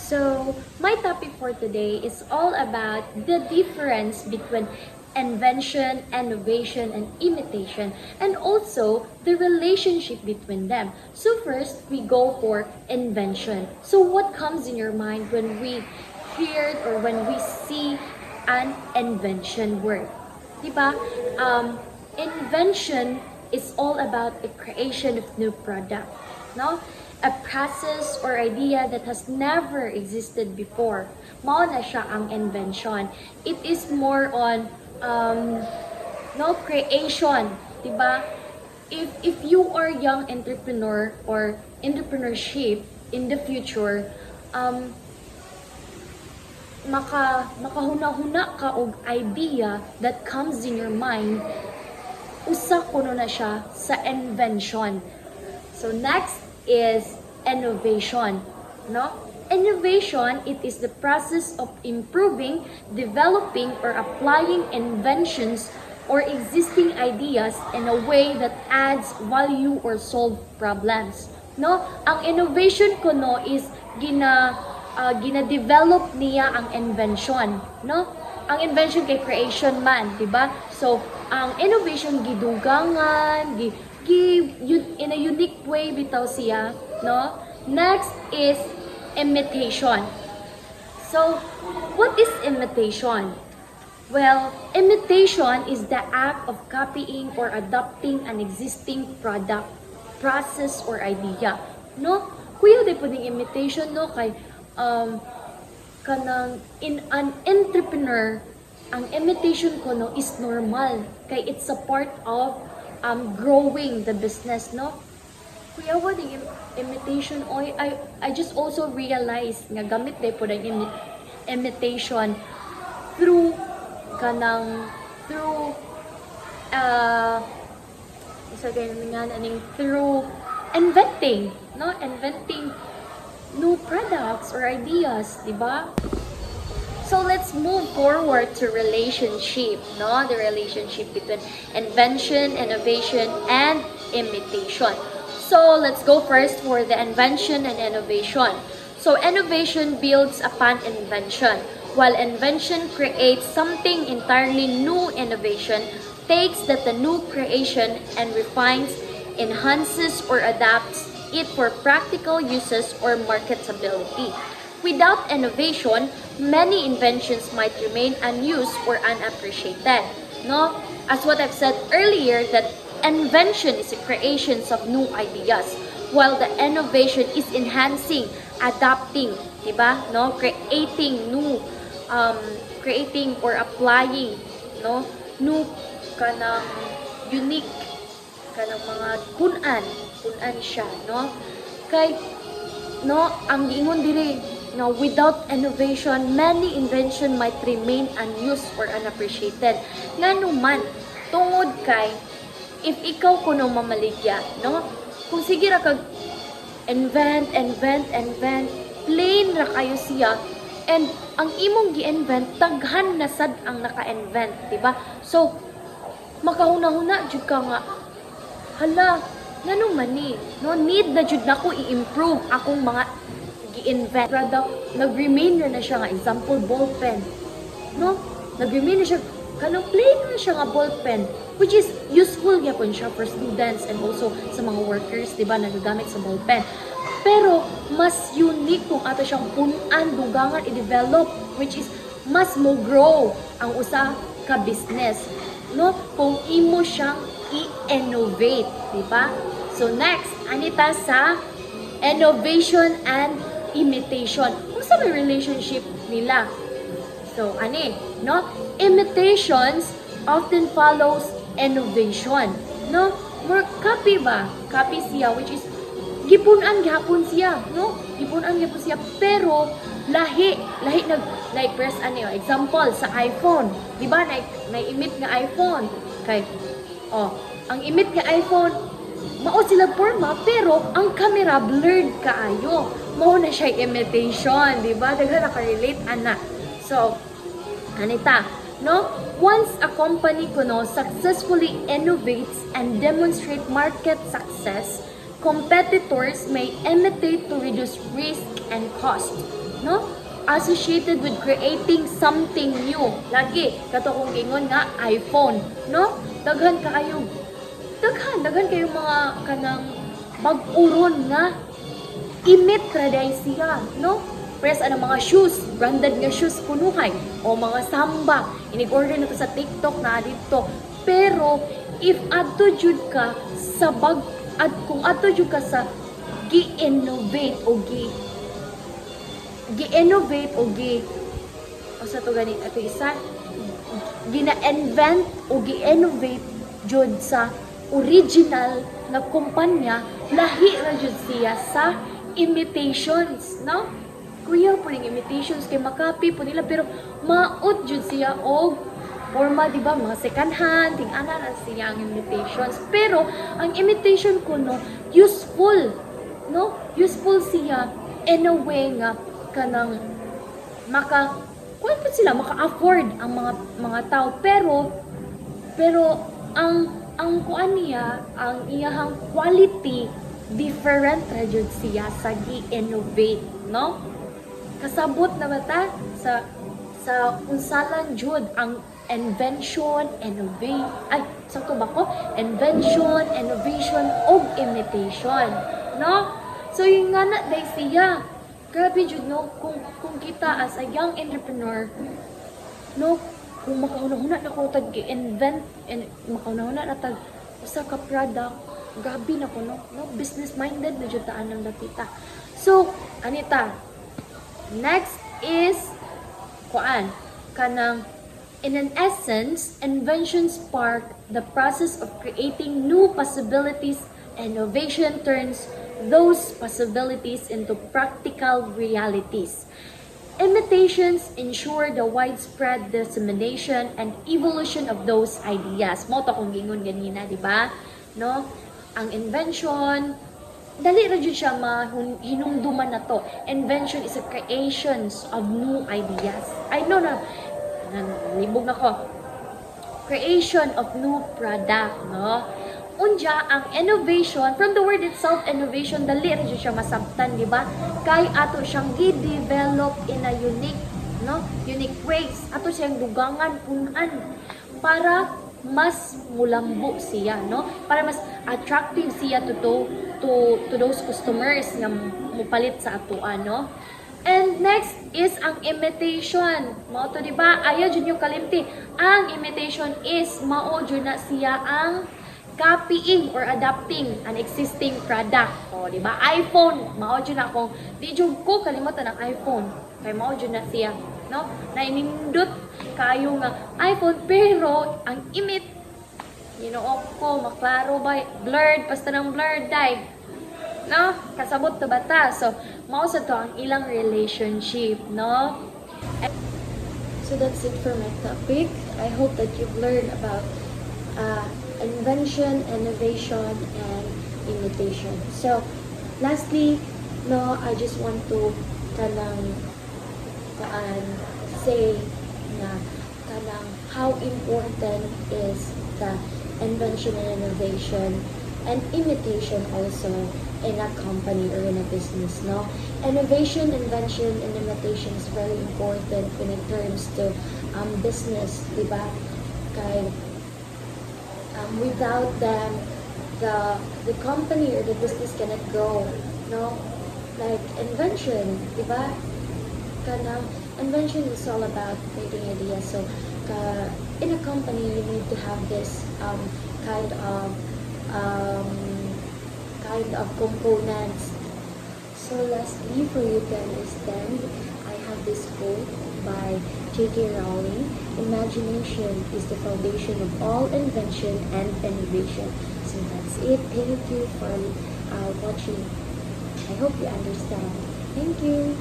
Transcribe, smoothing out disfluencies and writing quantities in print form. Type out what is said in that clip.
So, my topic for today is all about the difference between invention, innovation, and imitation, and also the relationship between them. So, first, we go for invention. So, what comes in your mind when we hear or when we see an invention word? Diba? Invention is all about the creation of new product. No? A process or idea that has never existed before. Mao na siya ang invention. It is more on creation, 'di ba? If you are young entrepreneur or entrepreneurship in the future, makahuna-huna ka og idea that comes in your mind, usa kuno na siya sa invention. So next is innovation, no? Innovation, it is the process of improving, developing, or applying inventions or existing ideas in a way that adds value or solve problems, no? Ang innovation ko no is gina-develop niya ang invention, no? Ang invention kay creation man, di ba? So, ang innovation gidugangan, in a unique way bitaw siya, no? Next is imitation. So, what is imitation? Well, imitation is the act of copying or adopting an existing product, process, or idea, no? Kuya di po ng imitation, no? Kay kanang in an entrepreneur, ang imitation ko no is normal kay it's a part of growing the business, no? Kuya, what the imitation oy, I just also realized nga gamit day po ng imitation through through inventing, no? Inventing new products or ideas, di ba? So let's move forward to relationship, no? The relationship between invention, innovation, and imitation. So let's go first for the invention and innovation. So innovation builds upon invention, while invention creates something entirely new. Innovation takes that the new creation and refines, enhances, or adapts it for practical uses or marketability. Without innovation, many inventions might remain unused or unappreciated. No? As what I've said earlier, that invention is the creations of new ideas, while the innovation is enhancing, adapting, diba? No? Creating new, creating or applying, no? New kanang unique kanang mga kunan siya, no? Kay no, ang giingon diri, no, without innovation, many invention might remain unused or unappreciated. Nganuman, tungod kay, if ikaw kuno mamaligya, no, kung sige ra kag invent, plain ra kayo siya, and ang imong gi-invent, taghan na sad ang naka-invent, diba? So, makahuna-huna, jud ka nga, hala, nanong mani, no, need na jud nako i-improve akong mga gi-invent product. Nag-remain na siya nga, example, ballpen, no? Nag-remain na siya, kanang plain na siya nga ballpen, which is useful gyapon siya for students and also sa mga workers, diba, nagagamit sa ballpen. Pero, mas unique kung ato siyang punan, dugangan, i-develop, which is, mas mo grow ang usa ka business, no? Kung imo siyang i-innovate, diba? So next, anita sa innovation and imitation. Kung sa may relationship nila? So, no? Imitations often follows innovation, no? More copy ba? Copy siya, which is gipunan gyapon siya, no? Gipunan gyapon siya, pero lahi nag like press example sa iPhone, di ba? Na-emit nga iPhone kay ang emit nga iPhone mao sila forma, pero ang camera blurred kaayo. Mao na siya imitation, di ba? Daghan naka-relate ana. So, anita, no? Once a company kuno successfully innovates and demonstrate market success, competitors may imitate to reduce risk and cost. no? Associated with creating something new. Lagi, kato kong gingon nga, iPhone, no? Daghan kayo mga kanang bag-uron nga imit traday siya, no? Press ang mga shoes, branded nga shoes kunuhay, o mga samba, inig-order na to sa TikTok na dito. Pero, if adto jud ka sa kung adto jud ka sa gi-innovate o sa to ganit ato isa gina-invent o gi-innovate jud sa original na kumpanya, lahi ra jud siya sa imitations, no? Kuya po yung imitations kay makapi po nila, pero maot jud siya og forma, di ba? Mga second hand, ting-ana na siya ang imitations. Pero ang imitation ko, no, useful, no? Useful siya in a way nga kanang kuan po sila maka-afford ang mga tao, pero ang kuan niya, ang iyahang quality different ra jud siya sa gi-innovate, no? Kasabot na ba ta sa unsalan jud ang invention, innovation og imitation, no? So yung nga na day siya, grabe jud, no, kung kita as a young entrepreneur, no, kung makauna-una na ko tag invent and makauna-una na tag usa ka product, grabe na ko, no, business minded na jud taan ang nakita. So anita, next is kanang in an essence, inventions spark the process of creating new possibilities. Innovation turns those possibilities into practical realities. Imitations ensure the widespread dissemination and evolution of those ideas. Mo to kung gingon ganina, di ba? No? Ang invention, dali ra jud siya hinumduman na to. Invention is a creations of new ideas. I know na libog na ko. Creation of new product, no? Unja ang innovation, from the word itself, innovation, dali ra jud siya masabtan, di ba? Kay ato siyang gi-develop in a unique ways. Ato siyang dugangan punan para mas mulambo siya, no? Para mas attractive siya to those customers nga mupalit sa atoan, no? And next is ang imitation. Mao to, di ba? Ayaw jud yung kalimti. Ang imitation is mao jud na siya ang copying or adapting an existing product. O, di ba? iPhone, mao jud na kung di jud ko kalimutan ang iPhone. Kay mao jud na siya, no? Nainindot kayo nga iPhone, pero ang imit, ko, maklaro ba? Blurred, basta ng blurred, dai. No? Kasabot to bata. So, mao sa to ang ilang relationship, no? So, that's it for my topic. I hope that you've learned about invention, innovation, and imitation. So, lastly, no, I just want to say na how important is the invention and innovation and imitation also in a company or in a business, no? Innovation, invention, and imitation is very important when it comes to business, di ba? Kaya without them, the company or the business cannot grow, no? Like invention, di ba? Invention is all about creating ideas. So, in a company, you need to have this kind of components. So, lastly, for you to understand, I have this quote by J.K. Rowling: "Imagination is the foundation of all invention and innovation." So that's it. Thank you for watching. I hope you understand. Thank you.